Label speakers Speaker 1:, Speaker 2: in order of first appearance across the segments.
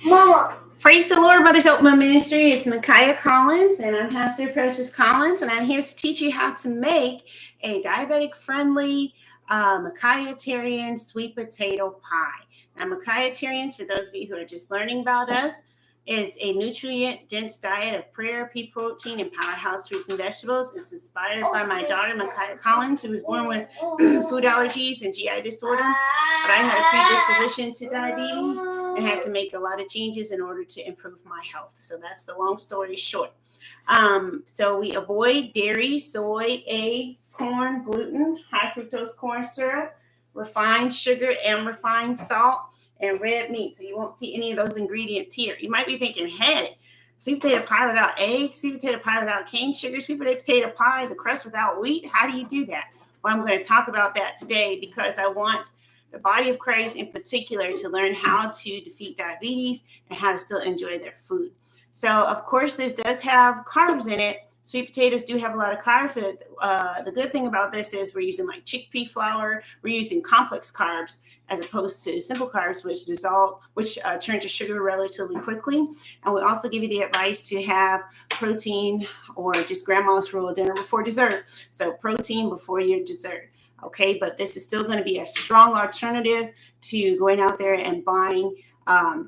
Speaker 1: Mama.
Speaker 2: Praise the Lord, Brothers Open Ministry. It's Micaiah Collins, and I'm Pastor Precious Collins, and I'm here to teach you how to make a diabetic-friendly Mikhayahtarian sweet potato pie. Now, Mikhayahtarians, for those of you who are just learning about us, is a nutrient-dense diet of prayer, pea protein, and powerhouse fruits and vegetables. It's inspired by my daughter, Micaiah Collins, who was born with food allergies and GI disorder. But I had a predisposition to diabetes and had to make a lot of changes in order to improve my health. So that's the long story short. So we avoid dairy, soy, egg, corn, gluten, high fructose corn syrup, refined sugar, and refined salt, and red meat. So you won't see any of those ingredients here. You might be thinking, hey, sweet potato pie without eggs, sweet potato pie without cane sugar, sweet potato pie, the crust without wheat. How do you do that? Well, I'm going to talk about that today because I want the body of Christ in particular to learn how to defeat diabetes and how to still enjoy their food. So, of course, this does have carbs in it. Sweet potatoes do have a lot of carbs, but the good thing about this is we're using like chickpea flour. We're using complex carbs as opposed to simple carbs, which turn to sugar relatively quickly. And we also give you the advice to have protein, or just grandma's rule, dinner before dessert. So protein before your dessert. Okay, but this is still going to be a strong alternative to going out there and buying a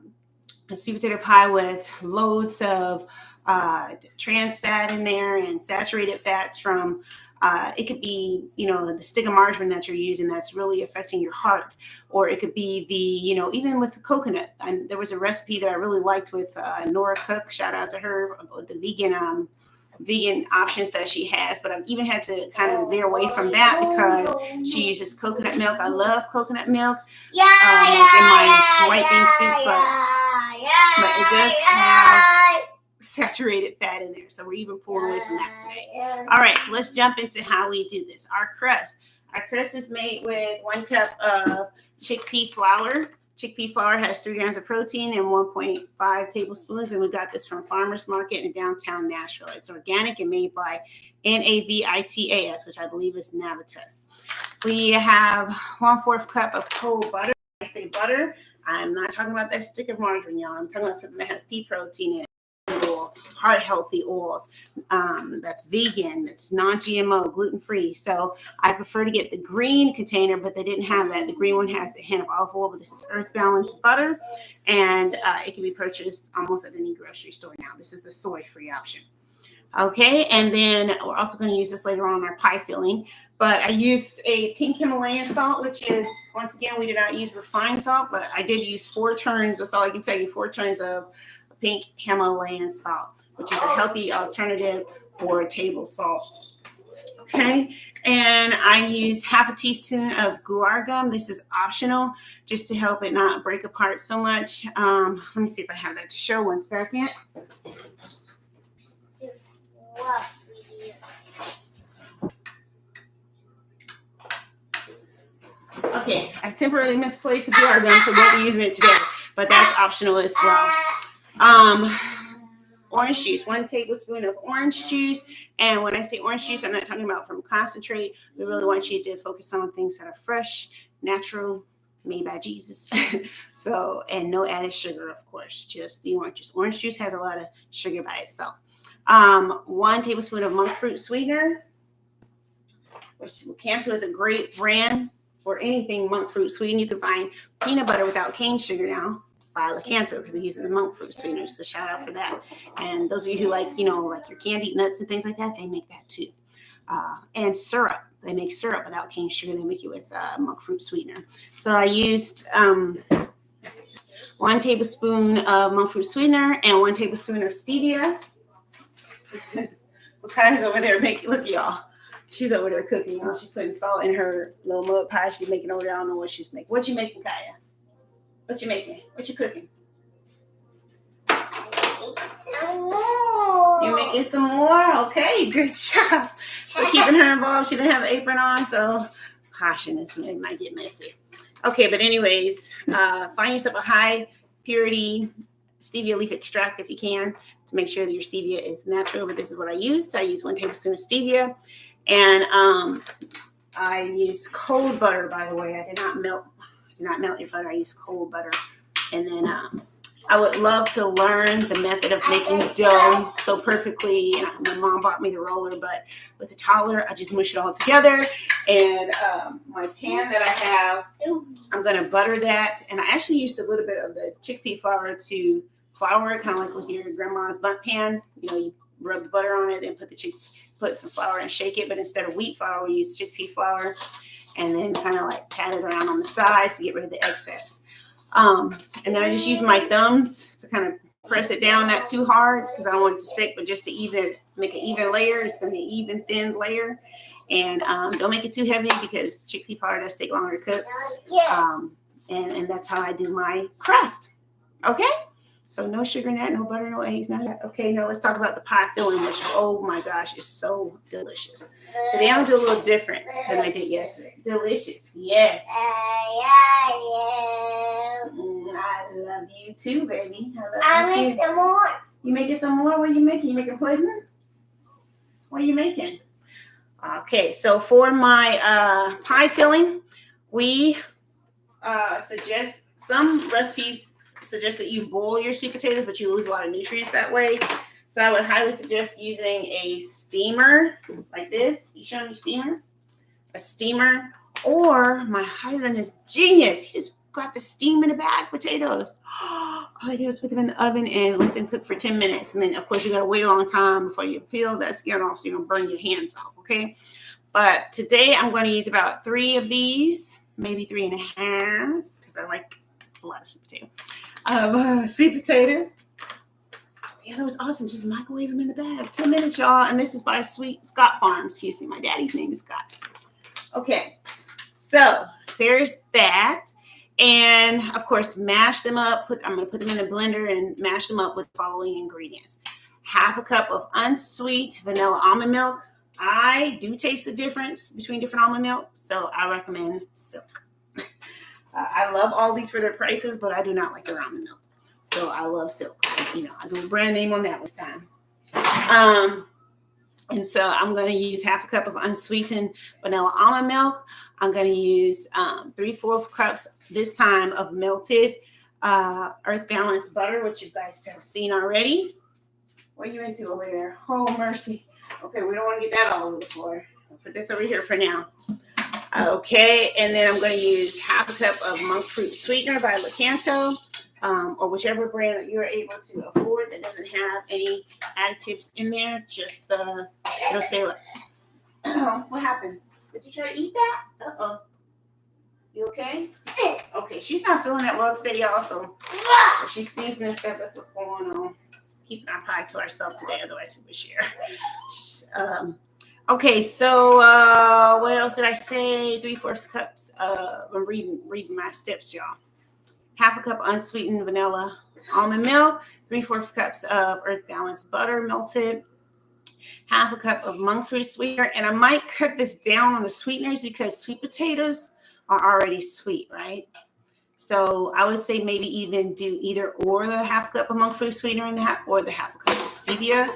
Speaker 2: sweet potato pie with loads of trans fat in there and saturated fats from it could be, the stick of margarine that you're using that's really affecting your heart, or it could be the, even with the coconut. And there was a recipe that I really liked with Nora Cook. Shout out to her, the vegan options that she has, but I've even had to kind of veer away from that because she uses coconut milk. I love coconut milk in my white bean soup, but it does have saturated fat in there, so we're even pulling away from that today. All right, so let's jump into how we do this. Our crust is made with 1 cup of chickpea flour. Chickpea flour has 3 grams of protein and 1.5 tablespoons, and we got this from Farmers Market in downtown Nashville. It's organic and made by Navitas, which I believe is Navitas. We have 1/4 cup of cold butter. When I say butter, I'm not talking about that stick of margarine, y'all. I'm talking about something that has pea protein in it. Heart healthy oils, that's vegan, it's non-GMO, gluten-free. So I prefer to get the green container, but they didn't have that. The green one has a hint of olive oil, but this is earth balanced butter, and it can be purchased almost at any grocery store now. This is the soy-free option. Okay, and then we're also going to use this later on in our pie filling, but I used a pink Himalayan salt, which is, once again, we did not use refined salt, but I did use 4 turns. That's all I can tell you, 4 turns of pink Himalayan salt, which is a healthy alternative for table salt. Okay, and I use 1/2 teaspoon of guar gum. This is optional, just to help it not break apart so much. Let me see if I have that to show. 1 second. Okay, I've temporarily misplaced the guar gum, so we'll be using it today, but that's optional as well. Orange juice, 1 tablespoon of orange juice. And when I say orange juice, I'm not talking about from concentrate. We really want you to focus on things that are fresh, natural, made by Jesus. So, and no added sugar, of course, just the orange juice. Orange juice has a lot of sugar by itself. 1 tablespoon of monk fruit sweetener, which Canto is a great brand for anything monk fruit sweetened. You can find peanut butter without cane sugar now by Canto because it uses monk fruit sweetener. So shout out for that. And those of you who like your candied nuts and things like that, they make that too. And syrup. They make syrup without cane sugar. They make it with monk fruit sweetener. So I used 1 tablespoon of monk fruit sweetener and 1 tablespoon of stevia. Mikhaya's over there making, look y'all. She's over there cooking, y'all. She's putting salt in her little mud pie she's making over there. I don't know what she's making. What you making, Kaya? What you making? What you cooking?
Speaker 1: Some more.
Speaker 2: You're making some more? Okay, good job. So keeping her involved. She didn't have an apron on, so caution, it might get messy. Okay, but anyways, find yourself a high purity stevia leaf extract if you can to make sure that your stevia is natural. But this is what I used. I used 1 tablespoon of stevia, and I used cold butter. By the way, I did not melt your butter. I used cold butter, and then I would love to learn the method of making dough so perfectly. And my mom bought me the roller, but with the toddler, I just mush it all together. And my pan that I have, I'm going to butter that. And I actually used a little bit of the chickpea flour to flour it, kind of like with your grandma's bundt pan. You know, you rub the butter on it, then put some flour and shake it. But instead of wheat flour, we use chickpea flour. And then kind of like pat it around on the sides to get rid of the excess. And then I just use my thumbs to kind of press it down, not too hard because I don't want it to stick, but just to make an even layer. It's going to be an even thin layer. And don't make it too heavy because chickpea flour does take longer to cook. And that's how I do my crust. Okay? So no sugar in that, no butter, no eggs, none of that. Okay, now let's talk about the pie filling, which, oh my gosh, is so delicious. Today I'm going to do a little different than I did yesterday. Delicious, yes. I love you too, baby.
Speaker 1: I make some more.
Speaker 2: You making some more? What are you making? You making pudding? What are you making? Okay, so for my pie filling, we suggest some recipes suggest that you boil your sweet potatoes, but you lose a lot of nutrients that way. So I would highly suggest using a steamer like this. You showing me steamer? A steamer. Or my husband is genius. He just got the steam in a bag potatoes. All I did was put them in the oven and let them cook for 10 minutes. And then, of course, you got to wait a long time before you peel that skin off so you don't burn your hands off, okay? But today I'm going to use about 3 of these, maybe 3.5, because I like a lot of sweet potato. Sweet potatoes. Yeah, that was awesome. Just microwave them in the bag. 10 minutes, y'all. And this is by Scott Farm. Excuse me. My daddy's name is Scott. Okay. So there's that. And, of course, mash them up. I'm going to put them in the blender and mash them up with the following ingredients. 1/2 cup of unsweet vanilla almond milk. I do taste the difference between different almond milk, so I recommend Silk. I love all these for their prices, but I do not like their almond milk. So I love Silk. You know, I do a brand name on that this time. And so I'm going to use 1/2 cup of unsweetened vanilla almond milk. I'm going to use 3/4 cups this time of melted Earth Balance butter, which you guys have seen already. What are you into over there? Oh, mercy. Okay, we don't want to get that all over the floor. I'll put this over here for now. Okay, and then I'm going to use 1/2 cup of monk fruit sweetener by Lakanto, or whichever brand that you're able to afford that doesn't have any additives in there. Just it'll say, oh, what happened? Did you try to eat that? Uh-oh. You okay? Okay, she's not feeling that well today, y'all, so if she's sneezing and stuff, that's what's going on. Keeping our pie to ourselves today, otherwise we would share. Okay, so what else did I say? 3/4 cups. I'm reading my steps, y'all. 1/2 cup unsweetened vanilla almond milk. 3/4 cups of Earth Balance butter melted. 1/2 cup of monk fruit sweetener, and I might cut this down on the sweeteners because sweet potatoes are already sweet, right? So I would say maybe even do either or the 1/2 cup of monk fruit sweetener and or the 1/2 cup of stevia,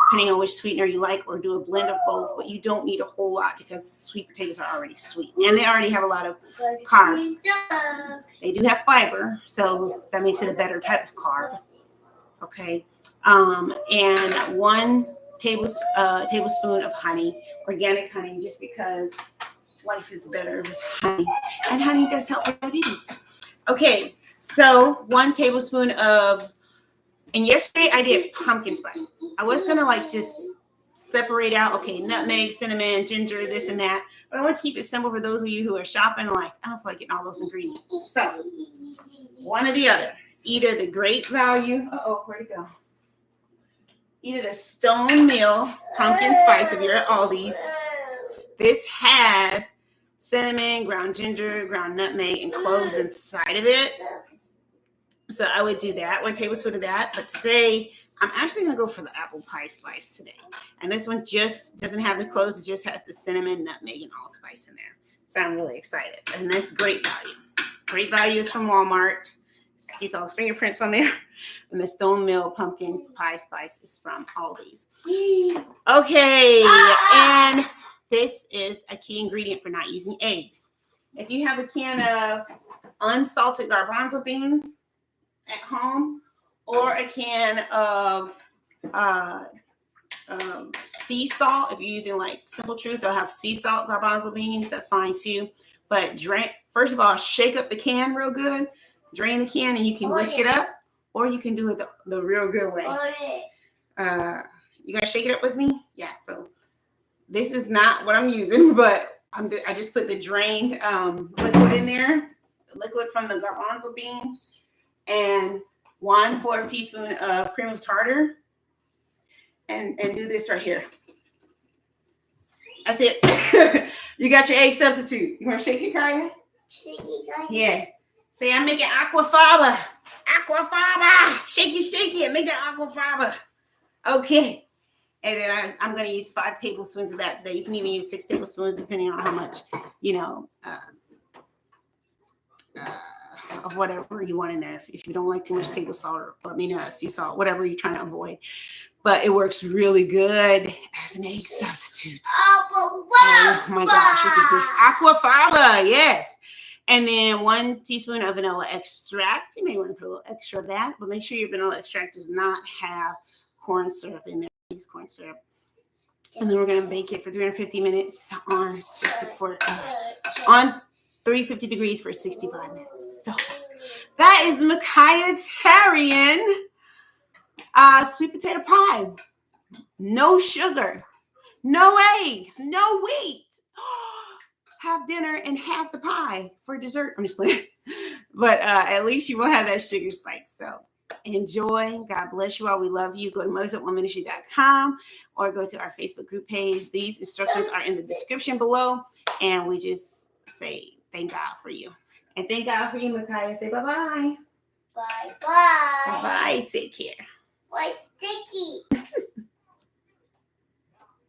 Speaker 2: depending on which sweetener you like, or do a blend of both. But you don't need a whole lot because sweet potatoes are already sweet and they already have a lot of carbs. They do have fiber, so that makes it a better type of carb. Okay, and 1 tablespoon of honey, organic honey, just because life is better with honey, and honey does help with diabetes. Okay, so 1 tablespoon of, and yesterday I did pumpkin spice. I was gonna just separate out, okay, nutmeg, cinnamon, ginger, this and that, but I want to keep it simple for those of you who are shopping I don't feel like getting all those ingredients. So one or the other, either the great value, where'd it go? Either the Stonemill pumpkin spice if you're at Aldi's. This has cinnamon, ground ginger, ground nutmeg, and cloves inside of it. So I would do that, 1 tablespoon of that. But today, I'm actually going to go for the apple pie spice today. And this one just doesn't have the cloves. It just has the cinnamon, nutmeg, and allspice in there. So I'm really excited. And that's great value. Great value is from Walmart. Excuse all the fingerprints on there. And the Stonemill pumpkin pie spice is from Aldi's. Okay. And this is a key ingredient for not using eggs. If you have a can of unsalted garbanzo beans at home, or a can of sea salt. If you're using like Simple Truth, they'll have sea salt garbanzo beans. That's fine too. But first of all, shake up the can real good. Drain the can and you can whisk it up, or you can do it the real good way. You gotta shake it up with me? Yeah, so this is not what I'm using, but I just put the drained liquid in there, the liquid from the garbanzo beans, and 1/4 teaspoon of cream of tartar, and do this right here. That's it. You got your egg substitute. You want to shake it, Kaya?
Speaker 1: Shake it, Kaya.
Speaker 2: Yeah. Say I'm making aquafava. Aquafava. Shake it. Make it aquafava. Okay. And then I'm going to use 5 tablespoons of that today. You can even use 6 tablespoons depending on how much, of whatever you want in there. If you don't like too much table salt or sea salt, whatever you're trying to avoid. But it works really good as an egg substitute. Oh my gosh, it's a good aquafaba, yes. And then 1 teaspoon of vanilla extract. You may want to put a little extra of that, but make sure your vanilla extract does not have corn syrup in there. Use corn syrup. And then we're going to bake it for 350 minutes on 350 degrees for 65 minutes. So that is Mikhayahtarian sweet potato pie. No sugar, no eggs, no wheat. Have dinner and have the pie for dessert. I'm just playing. But at least you won't have that sugar spike. So enjoy. God bless you all. We love you. Go to mothersofministry.com or go to our Facebook group page. These instructions are in the description below. And we just say thank God for you. And thank God for you, Mikhayahtarian. Say bye-bye.
Speaker 1: Bye-bye.
Speaker 2: Bye-bye. Take care.
Speaker 1: Why sticky?